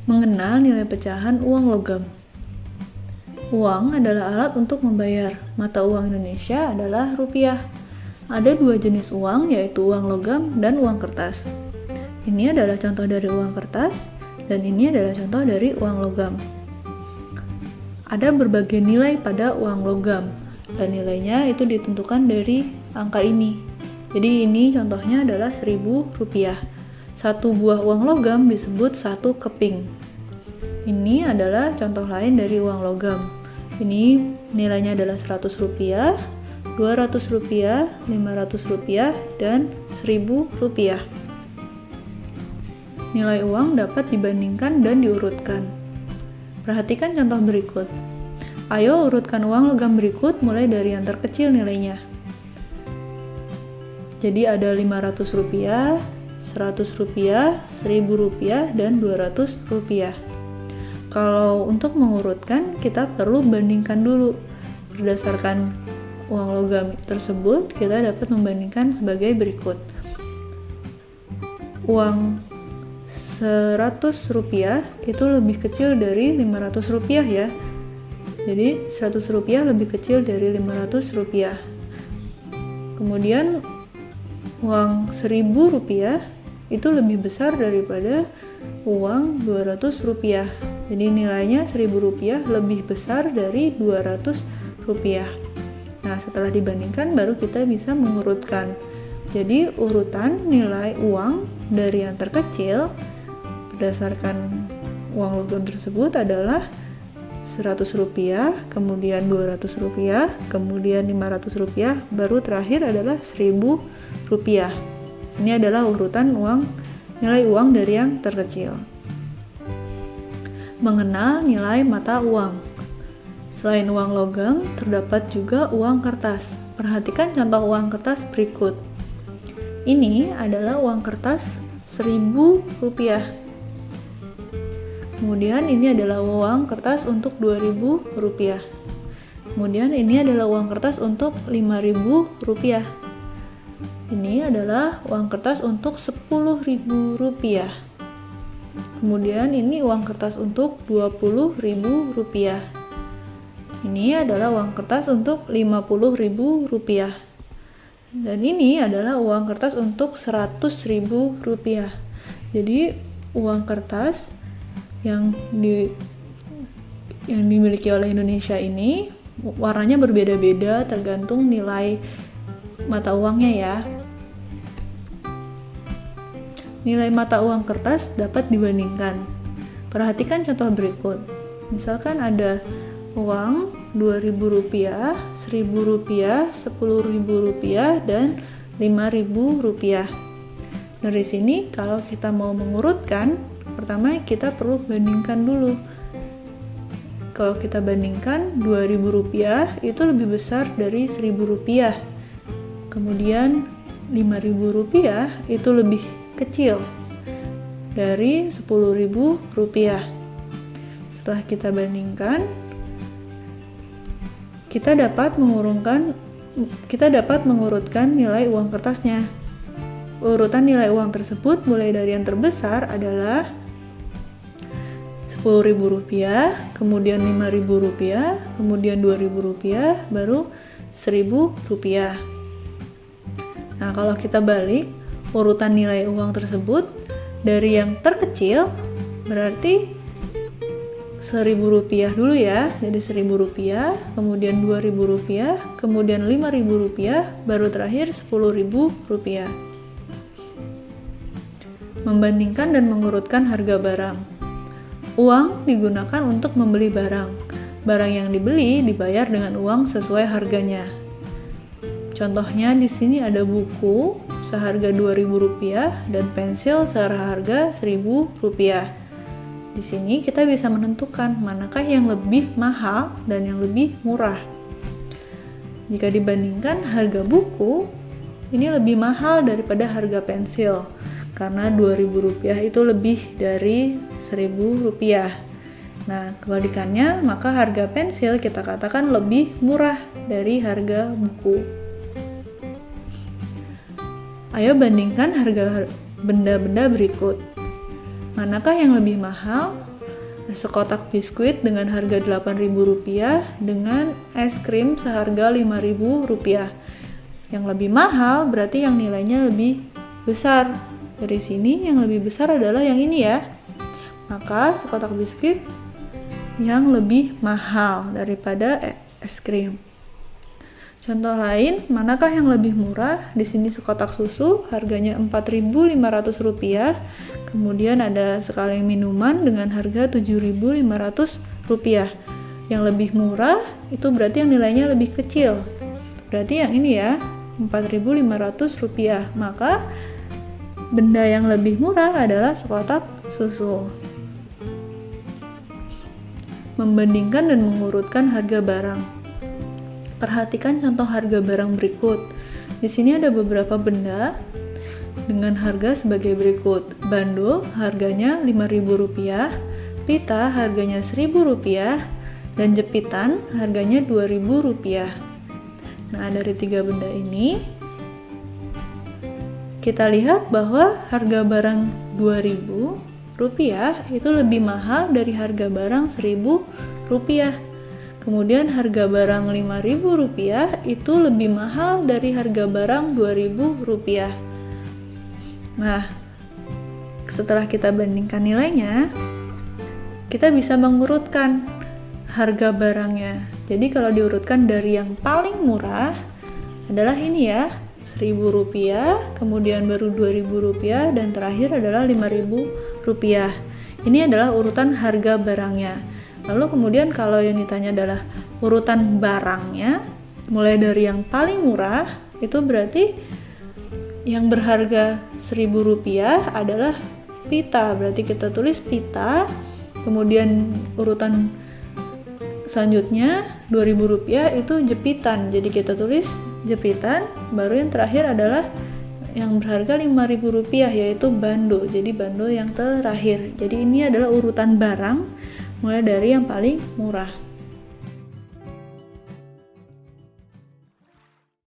Mengenal nilai pecahan uang logam. Uang adalah alat untuk membayar. Mata uang Indonesia adalah rupiah. Ada dua jenis uang, yaitu uang logam dan uang kertas. Ini adalah contoh dari uang kertas, dan ini adalah contoh dari uang logam. Ada berbagai nilai pada uang logam, dan nilainya itu ditentukan dari angka ini. Jadi ini contohnya adalah 1.000 rupiah. Satu buah uang logam disebut satu keping. Ini adalah contoh lain dari uang logam. Ini nilainya adalah 100 rupiah, 200 rupiah, 500 rupiah, dan 1.000 rupiah. Nilai uang dapat dibandingkan dan diurutkan. Perhatikan contoh berikut. Ayo urutkan uang logam berikut mulai dari yang terkecil nilainya. Jadi ada 500 rupiah, 100 rupiah, 1.000 rupiah, dan 200 rupiah. Kalau untuk mengurutkan, kita perlu bandingkan dulu. Berdasarkan uang logam tersebut, kita dapat membandingkan sebagai berikut. Uang 100 rupiah itu lebih kecil dari 500 rupiah ya. Jadi 100 rupiah lebih kecil dari 500 rupiah. Kemudian uang 1.000 rupiah itu lebih besar daripada uang 200 rupiah. Jadi nilainya 1.000 rupiah lebih besar dari 200 rupiah. Nah, setelah dibandingkan baru kita bisa mengurutkan. Jadi urutan nilai uang dari yang terkecil berdasarkan uang logam tersebut adalah 100 rupiah, kemudian 200 rupiah, kemudian 500 rupiah, baru terakhir adalah 1.000 rupiah. Ini adalah urutan nilai uang dari yang terkecil. Mengenal nilai mata uang. Selain uang logam, terdapat juga uang kertas. Perhatikan contoh uang kertas berikut. Ini adalah uang kertas 1.000 rupiah. Kemudian ini adalah uang kertas untuk 2.000 rupiah. Kemudian ini adalah uang kertas untuk 5.000 rupiah. Ini adalah uang kertas untuk 10.000 rupiah. Kemudian ini uang kertas untuk 20.000 rupiah. Ini adalah uang kertas untuk 50.000 rupiah. Dan ini adalah uang kertas untuk 100.000 rupiah. Jadi uang kertas yang dimiliki oleh Indonesia ini warnanya berbeda-beda tergantung nilai mata uangnya ya. Nilai mata uang kertas dapat dibandingkan. Perhatikan contoh berikut. Misalkan ada uang 2.000 rupiah, 1.000 rupiah, 10.000 rupiah, dan 5.000 rupiah. Dari sini kalau kita mau mengurutkan, pertama kita perlu bandingkan dulu. Kalau kita bandingkan 2.000 rupiah itu lebih besar dari 1.000 rupiah. Kemudian 5.000 rupiah itu lebih kecil dari 10.000 rupiah. Setelah kita bandingkan, kita dapat mengurutkan nilai uang kertasnya. Urutan nilai uang tersebut mulai dari yang terbesar adalah 10.000 rupiah, kemudian 5.000 rupiah, kemudian 2.000 rupiah, baru 1.000 rupiah. Nah, kalau kita balik urutan nilai uang tersebut dari yang terkecil, berarti 1.000 rupiah dulu ya. Jadi 1.000 rupiah, kemudian 2.000 rupiah, kemudian 5.000 rupiah, baru terakhir 10.000 rupiah. Membandingkan dan mengurutkan harga barang. Uang digunakan untuk membeli barang. Barang yang dibeli dibayar dengan uang sesuai harganya. Contohnya di sini ada buku seharga 2.000 rupiah dan pensil seharga 1.000 rupiah. Di sini kita bisa menentukan manakah yang lebih mahal dan yang lebih murah. Jika dibandingkan harga buku, ini lebih mahal daripada harga pensil karena 2.000 rupiah itu lebih dari 1.000 rupiah. Nah, kebalikannya, maka harga pensil kita katakan lebih murah dari harga buku. Ayo bandingkan harga benda-benda berikut. Manakah yang lebih mahal? sekotak biskuit dengan harga Rp8.000 dengan es krim seharga Rp5.000. Yang lebih mahal berarti yang nilainya lebih besar. Dari sini yang lebih besar adalah yang ini ya. Maka sekotak biskuit yang lebih mahal daripada es krim. Contoh lain, manakah yang lebih murah? Di sini sekotak susu harganya Rp4.500. Kemudian ada sekaleng minuman dengan harga Rp7.500. Yang lebih murah itu berarti yang nilainya lebih kecil. Berarti yang ini ya, Rp4.500. Maka benda yang lebih murah adalah sekotak susu. Membandingkan dan mengurutkan harga barang. Perhatikan contoh harga barang berikut. Di sini ada beberapa benda dengan harga sebagai berikut. Bando harganya Rp5.000, pita harganya Rp1.000, dan jepitan harganya Rp2.000. Nah, dari 3 benda ini kita lihat bahwa harga barang Rp2.000 itu lebih mahal dari harga barang Rp1.000. Kemudian harga barang Rp5.000 itu lebih mahal dari harga barang Rp2.000. Nah, setelah kita bandingkan nilainya, kita bisa mengurutkan harga barangnya. Jadi kalau diurutkan dari yang paling murah adalah ini ya, Rp1.000, kemudian baru Rp2.000, dan terakhir adalah Rp5.000. Ini adalah urutan harga barangnya. Lalu kemudian kalau yang ditanya adalah urutan barangnya, mulai dari yang paling murah, itu berarti yang berharga Rp1.000 adalah pita. Berarti kita tulis pita, kemudian urutan selanjutnya Rp2.000 itu jepitan. Jadi kita tulis jepitan, baru yang terakhir adalah yang berharga Rp5.000 yaitu bando. Jadi bando yang terakhir. Jadi ini adalah urutan barang mulai dari yang paling murah.